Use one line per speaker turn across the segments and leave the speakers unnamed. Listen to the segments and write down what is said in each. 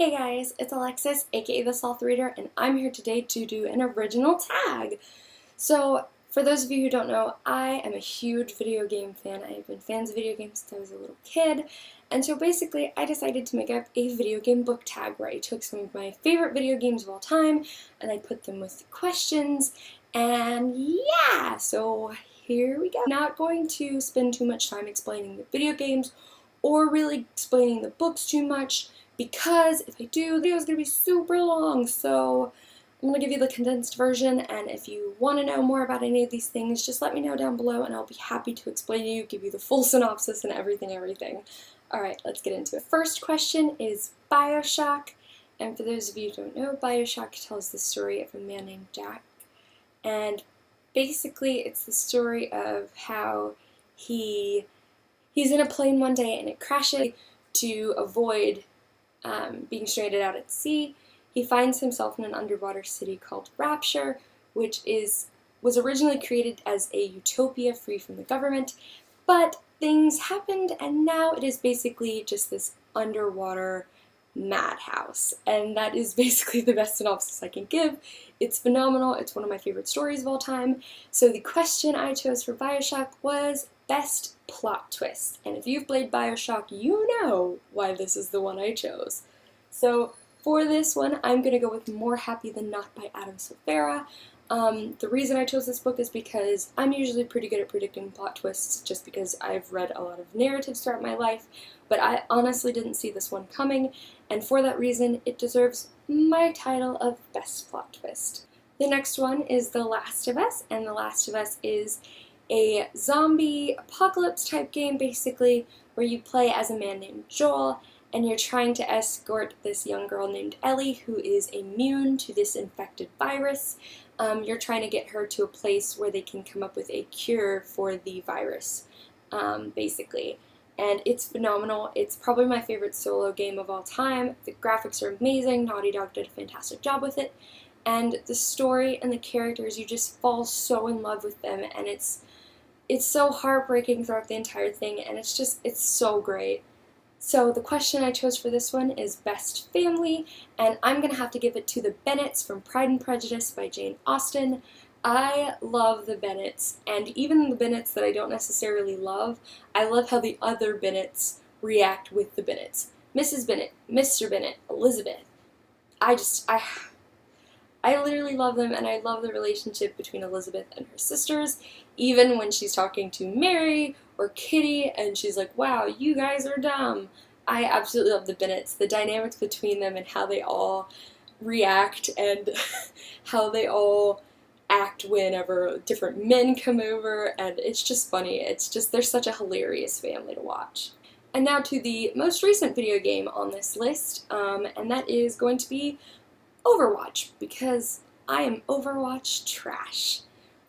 Hey guys, it's Alexis, aka the Sloth Reader, and I'm here today to do an original tag. So, for those of you who don't know, I am a huge video game fan. I've been fans of video games since I was a little kid, and so basically I decided to make up a video game book tag where I took some of my favorite video games of all time, and I put them with questions, and yeah, so here we go. I'm not going to spend too much time explaining the video games or really explaining the books too much, because if I do, the video is going to be super long, so I'm going to give you the condensed version, and if you want to know more about any of these things, just let me know down below, and I'll be happy to explain to you, give you the full synopsis and everything. Alright, let's get into it. First question is Bioshock, and for those of you who don't know, Bioshock tells the story of a man named Jack, and basically it's the story of how he's in a plane one day and it crashes. To avoid being stranded out at sea, he finds himself in an underwater city called Rapture, which was originally created as a utopia free from the government, but things happened and now it is basically just this underwater madhouse, and that is basically the best synopsis I can give. It's phenomenal, it's one of my favorite stories of all time. So the question I chose for Bioshock was best plot twist, and if you've played Bioshock, you know why this is the one I chose. So for this one, I'm going to go with More Happy Than Not by Adam Silvera. The reason I chose this book is because I'm usually pretty good at predicting plot twists just because I've read a lot of narratives throughout my life, but I honestly didn't see this one coming, and for that reason, it deserves my title of Best Plot Twist. The next one is The Last of Us, and The Last of Us is a zombie apocalypse type game, basically, where you play as a man named Joel, and you're trying to escort this young girl named Ellie who is immune to this infected virus. You're trying to get her to a place where they can come up with a cure for the virus, basically. And it's phenomenal. It's probably my favorite solo game of all time. The graphics are amazing. Naughty Dog did a fantastic job with it. And the story and the characters, you just fall so in love with them, and it's so heartbreaking throughout the entire thing, and it's so great. So the question I chose for this one is Best Family, and I'm going to have to give it to the Bennetts from Pride and Prejudice by Jane Austen. I love the Bennetts, and even the Bennetts that I don't necessarily love, I love how the other Bennetts react with the Bennetts. Mrs. Bennet, Mr. Bennet, Elizabeth. I literally love them, and I love the relationship between Elizabeth and her sisters, even when she's talking to Mary or Kitty, and she's like, wow, you guys are dumb. I absolutely love the Bennetts, the dynamics between them and how they all react and how they all act whenever different men come over, and it's just funny. They're such a hilarious family to watch. And now to the most recent video game on this list, and that is going to be Overwatch, because I am Overwatch trash.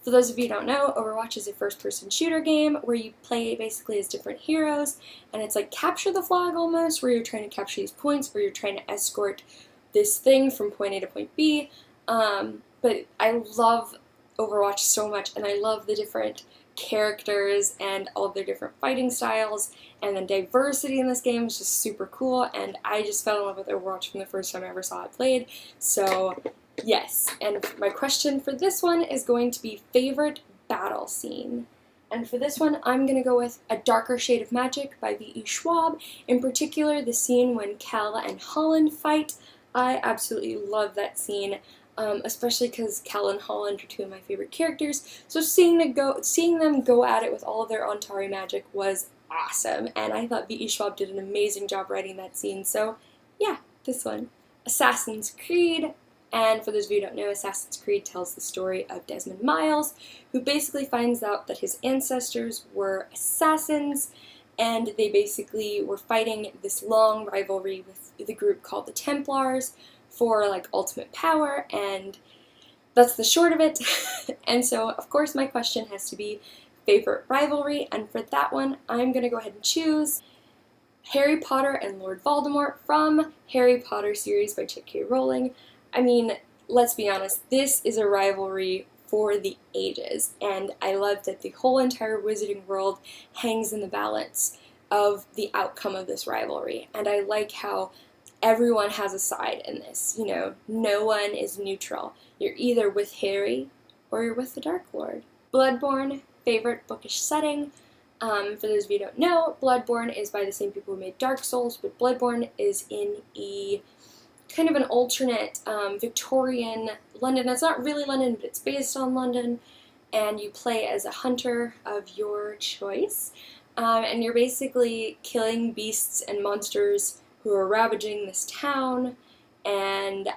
For those of you who don't know, Overwatch is a first-person shooter game where you play basically as different heroes, and it's like capture the flag almost, where you're trying to capture these points, where you're trying to escort this thing from point A to point B. But I love Overwatch so much, and I love the different characters and all of their different fighting styles, and the diversity in this game is just super cool, and I just fell in love with Overwatch from the first time I ever saw it played. So yes, and my question for this one is going to be favorite battle scene. And for this one, I'm going to go with A Darker Shade of Magic by V.E. Schwab. In particular, the scene when Cal and Holland fight. I absolutely love that scene. Especially because Cal and Holland are two of my favorite characters, so seeing them go at it with all of their Ontari magic was awesome, and I thought V.E. Schwab did an amazing job writing that scene, so yeah, this one. Assassin's Creed, and for those of you who don't know, Assassin's Creed tells the story of Desmond Miles, who basically finds out that his ancestors were assassins, and they basically were fighting this long rivalry with the group called the Templars, for like ultimate power, and that's the short of it. And so of course my question has to be favorite rivalry, and for that one I'm gonna go ahead and choose Harry Potter and Lord Voldemort from Harry Potter series by J.K. Rowling. I mean, let's be honest, this is a rivalry for the ages, and I love that the whole entire wizarding world hangs in the balance of the outcome of this rivalry, and I like how everyone has a side in this. You know, no one is neutral. You're either with Harry or you're with the Dark Lord. Bloodborne, favorite bookish setting. For those of you who don't know, Bloodborne is by the same people who made Dark Souls, but Bloodborne is in a kind of an alternate Victorian London. It's not really London, but it's based on London, and you play as a hunter of your choice, and you're basically killing beasts and monsters who are ravaging this town, and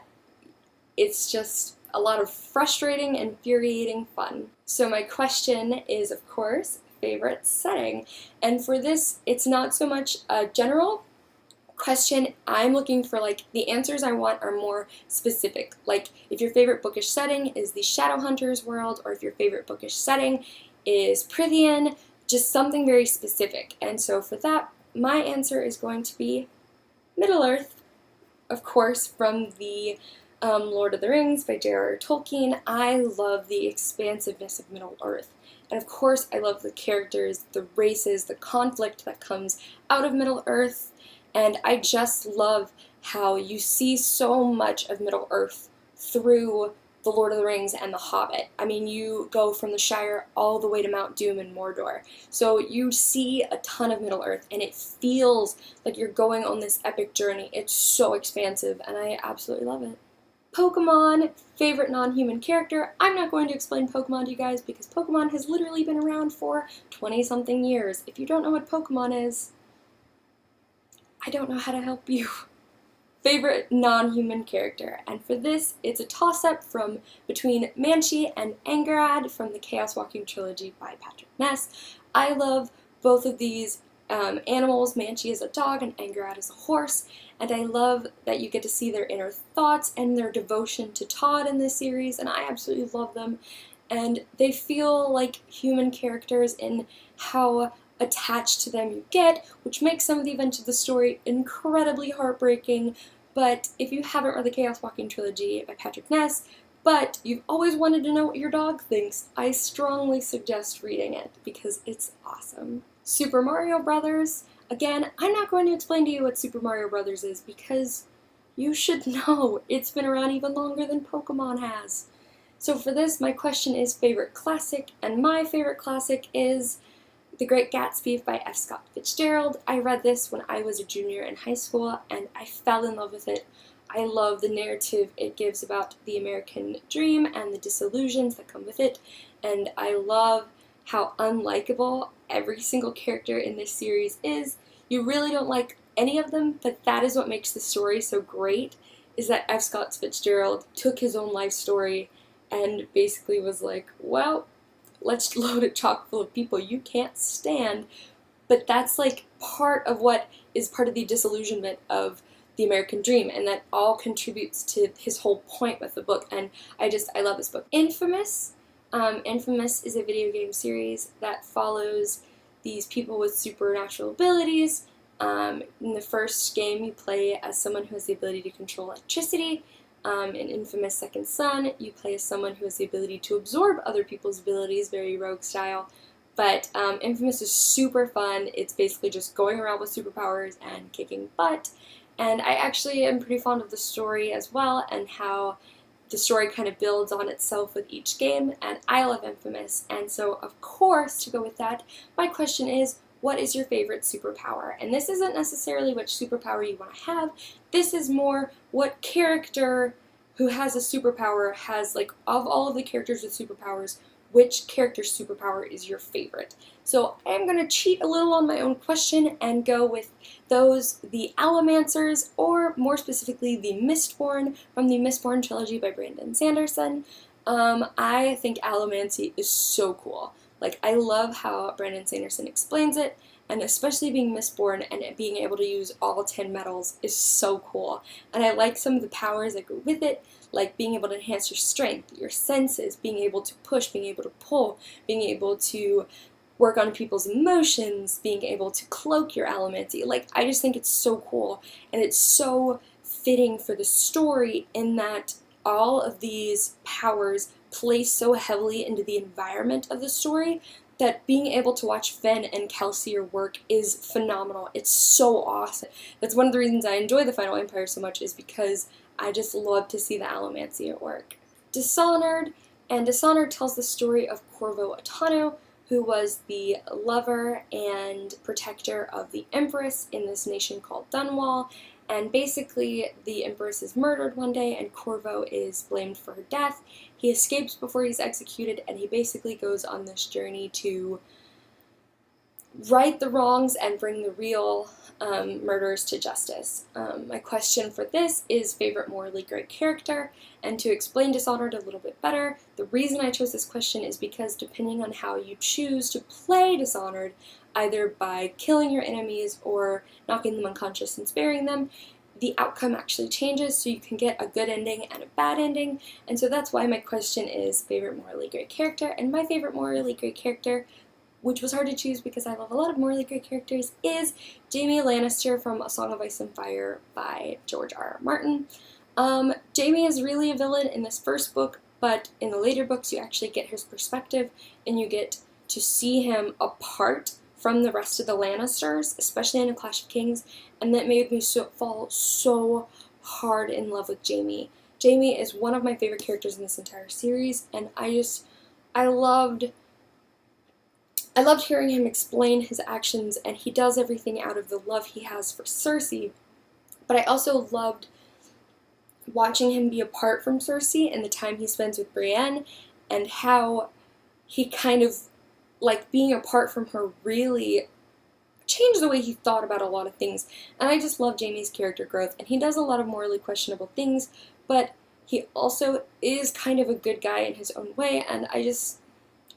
it's just a lot of frustrating, infuriating fun. So my question is, of course, favorite setting. And for this, it's not so much a general question. I'm looking for, like, the answers I want are more specific. Like, if your favorite bookish setting is the Shadowhunters world, or if your favorite bookish setting is Prythian, just something very specific. And so for that, my answer is going to be Middle-earth, of course, from the Lord of the Rings by J.R.R. Tolkien. I love the expansiveness of Middle-earth. And of course, I love the characters, the races, the conflict that comes out of Middle-earth. And I just love how you see so much of Middle-earth through the Lord of the Rings and the Hobbit. I mean, you go from the Shire all the way to Mount Doom and Mordor. So you see a ton of Middle-earth, and it feels like you're going on this epic journey. It's so expansive, and I absolutely love it. Pokemon, favorite non-human character. I'm not going to explain Pokemon to you guys because Pokemon has literally been around for 20-something years. If you don't know what Pokemon is, I don't know how to help you. Favorite non-human character. And for this, it's a toss-up from between Manchi and Angarad from the Chaos Walking trilogy by Patrick Ness. I love both of these animals. Manchi is a dog and Angarad is a horse. And I love that you get to see their inner thoughts and their devotion to Todd in this series, and I absolutely love them. And they feel like human characters in how attached to them you get, which makes some of the events of the story incredibly heartbreaking. But if you haven't read the Chaos Walking trilogy by Patrick Ness, but you've always wanted to know what your dog thinks, I strongly suggest reading it because it's awesome. Super Mario Brothers. Again, I'm not going to explain to you what Super Mario Brothers is because you should know. It's been around even longer than Pokemon has. So for this, my question is favorite classic, and my favorite classic is The Great Gatsby by F. Scott Fitzgerald. I read this when I was a junior in high school, and I fell in love with it. I love the narrative it gives about the American dream and the disillusions that come with it, and I love how unlikable every single character in this series is. You really don't like any of them, but that is what makes the story so great, is that F. Scott Fitzgerald took his own life story and basically was like, well, let's load it chock full of people you can't stand. But that's like part of what is part of the disillusionment of the American dream, and that all contributes to his whole point with the book, and I love this book. Infamous. Infamous is a video game series that follows these people with supernatural abilities. In the first game, you play as someone who has the ability to control electricity. In Infamous Second Son, you play as someone who has the ability to absorb other people's abilities, very rogue style. But Infamous is super fun. It's basically just going around with superpowers and kicking butt. And I actually am pretty fond of the story as well, and how the story kind of builds on itself with each game, and I love Infamous. And so, of course, to go with that, my question is, what is your favorite superpower? And this isn't necessarily which superpower you want to have. This is more what character who has a superpower has, like, of all of the characters with superpowers, which character's superpower is your favorite? So I'm going to cheat a little on my own question and go with the Allomancers, or more specifically the Mistborn from the Mistborn trilogy by Brandon Sanderson. I think allomancy is so cool. Like, I love how Brandon Sanderson explains it, and especially being Mistborn and being able to use all 10 metals is so cool. And I like some of the powers that go with it, like being able to enhance your strength, your senses, being able to push, being able to pull, being able to work on people's emotions, being able to cloak your allomancy. Like, I just think it's so cool, and it's so fitting for the story in that all of these powers play so heavily into the environment of the story that being able to watch Fen and Kelsier work is phenomenal. It's so awesome. That's one of the reasons I enjoy the Final Empire so much, is because I just love to see the allomancy at work. Dishonored, and Dishonored tells the story of Corvo Attano, who was the lover and protector of the Empress in this nation called Dunwall. And basically, the Empress is murdered one day, and Corvo is blamed for her death. He escapes before he's executed, and he basically goes on this journey to right the wrongs and bring the real murderers to justice. My question for this is favorite morally great character, and to explain Dishonored a little bit better, the reason I chose this question is because depending on how you choose to play Dishonored, either by killing your enemies or knocking them unconscious and sparing them, the outcome actually changes, so you can get a good ending and a bad ending. And so that's why my question is favorite morally great character. And my favorite morally great character, which was hard to choose because I love a lot of morally great characters, is Jaime Lannister from A Song of Ice and Fire by George R.R. Martin. Jaime is really a villain in this first book, but in the later books you actually get his perspective and you get to see him apart from the rest of the Lannisters, especially in A Clash of Kings, and that made me fall so hard in love with Jaime. Jaime is one of my favorite characters in this entire series, and I loved hearing him explain his actions, and he does everything out of the love he has for Cersei, but I also loved watching him be apart from Cersei and the time he spends with Brienne, and how he kind of, like, being apart from her really changed the way he thought about a lot of things. And I just love Jaime's character growth, and he does a lot of morally questionable things, but he also is kind of a good guy in his own way, and I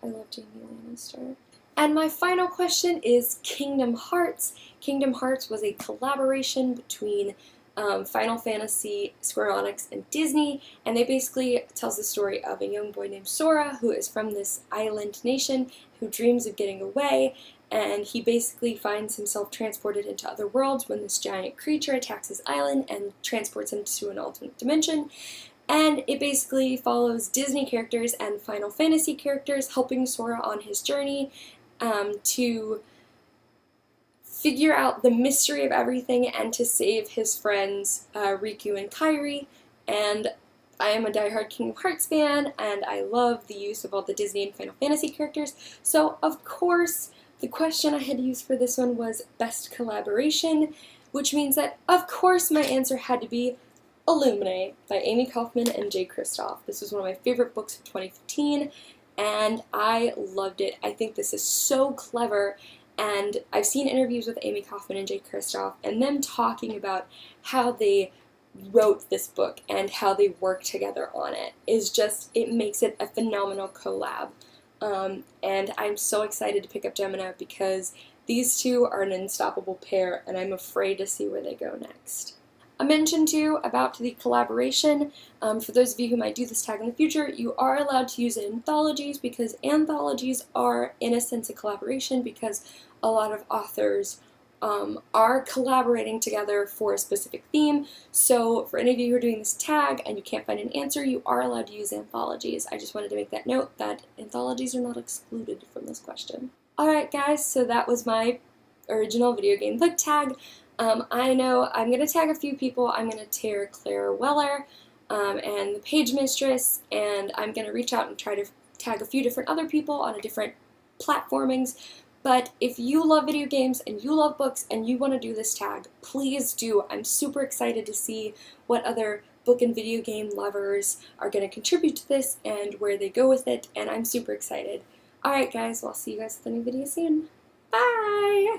love Jaime Lannister. And my final question is Kingdom Hearts. Kingdom Hearts was a collaboration between Final Fantasy, Square Enix, and Disney, and they basically tells the story of a young boy named Sora who is from this island nation who dreams of getting away, and he basically finds himself transported into other worlds when this giant creature attacks his island and transports him to an alternate dimension. And it basically follows Disney characters and Final Fantasy characters helping Sora on his journey to figure out the mystery of everything and to save his friends Riku and Kairi. And I am a diehard Kingdom Hearts fan, and I love the use of all the Disney and Final Fantasy characters. So, of course, the question I had to use for this one was Best Collaboration, which means that, of course, my answer had to be Illuminae by Amy Kaufman and Jay Kristoff. This was one of my favorite books of 2015, and I loved it. I think this is so clever, and I've seen interviews with Amy Kaufman and Jay Kristoff, and them talking about how they wrote this book and how they work together on it is just, it makes it a phenomenal collab. And I'm so excited to pick up Gemina because these two are an unstoppable pair, and I'm afraid to see where they go next. A mention too about the collaboration. For those of you who might do this tag in the future, you are allowed to use anthologies because anthologies are, in a sense, a collaboration because a lot of authors are collaborating together for a specific theme. So for any of you who are doing this tag and you can't find an answer, you are allowed to use anthologies. I just wanted to make that note that anthologies are not excluded from this question. Alright guys, so that was my original video game book tag. I know I'm going to tag a few people. I'm going to tag Claire Weller and the Page Mistress, and I'm going to reach out and try to tag a few different other people on a different platformings. But if you love video games and you love books and you want to do this tag, please do. I'm super excited to see what other book and video game lovers are going to contribute to this and where they go with it, and I'm super excited. Alright guys, well, I'll see you guys with a new video soon. Bye!